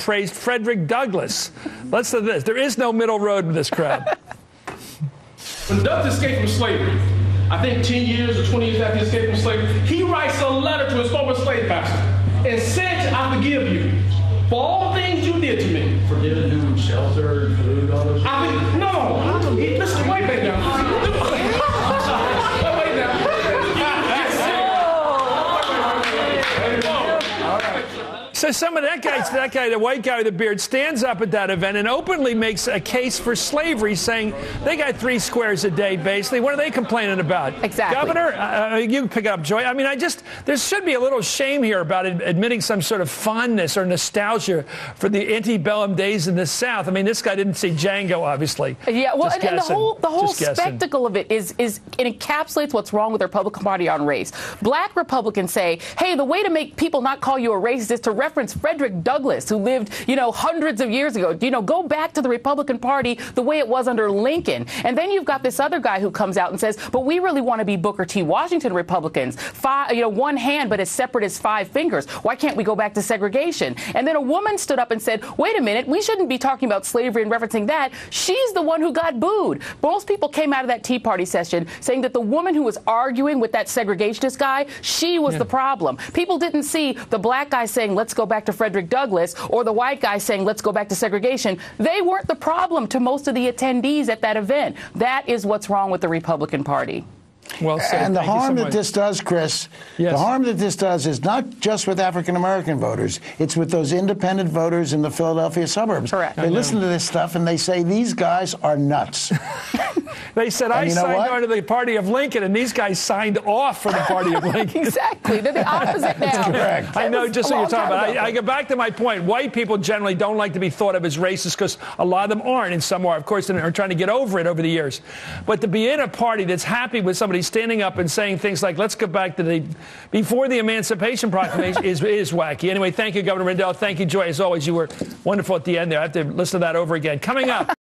praised Frederick Douglass. Listen to this. There is no middle road with this crowd. When Douglass escaped from slavery, I think 10 years or 20 years after he escaped from slavery, he writes a letter to his former slave master and said, I forgive you for all the things you did to me. Forgiving who? Shelter, food, all those things? No, listen, wait back now. Wait now. So some of that guy, the white guy with the beard, stands up at that event and openly makes a case for slavery, saying they got 3 squares a day, basically. What are they complaining about? Exactly. Governor, you can pick it up, Joy. I mean, there should be a little shame here about admitting some sort of fondness or nostalgia for the antebellum days in the South. I mean, this guy didn't see Django, obviously. Yeah, well, and the whole spectacle of it it encapsulates what's wrong with the Republican Party on race. Black Republicans say, hey, the way to make people not call you a racist is to reference Frederick Douglass, who lived, hundreds of years ago. Go back to the Republican Party the way it was under Lincoln. And then you've got this other guy who comes out and says, but we really want to be Booker T. Washington Republicans. One hand, but as separate as 5 fingers. Why can't we go back to segregation? And then a woman stood up and said, wait a minute, we shouldn't be talking about slavery and referencing that. She's the one who got booed. Most people came out of that Tea Party session saying that the woman who was arguing with that segregationist guy, she was the problem. People didn't see the black guy saying, let's go back to Frederick Douglass, or the white guy saying, let's go back to segregation. They weren't the problem to most of the attendees at that event. That is what's wrong with the Republican Party. Well said. And the harm that this does, Chris, the harm that this does is not just with African-American voters. It's with those independent voters in the Philadelphia suburbs. Correct. They listen to this stuff and they say, these guys are nuts. They said, I signed on to the party of Lincoln, and these guys signed off for the party of Lincoln. Exactly. They're the opposite now. That's correct. I know, just so you're talking about. I go back to my point. White people generally don't like to be thought of as racist because a lot of them aren't, and some are, of course, and are trying to get over it over the years. But to be in a party that's happy with somebody standing up and saying things like, let's go back to before the Emancipation Proclamation is wacky. Anyway, thank you, Governor Rendell. Thank you, Joy. As always, you were wonderful at the end there. I have to listen to that over again. Coming up.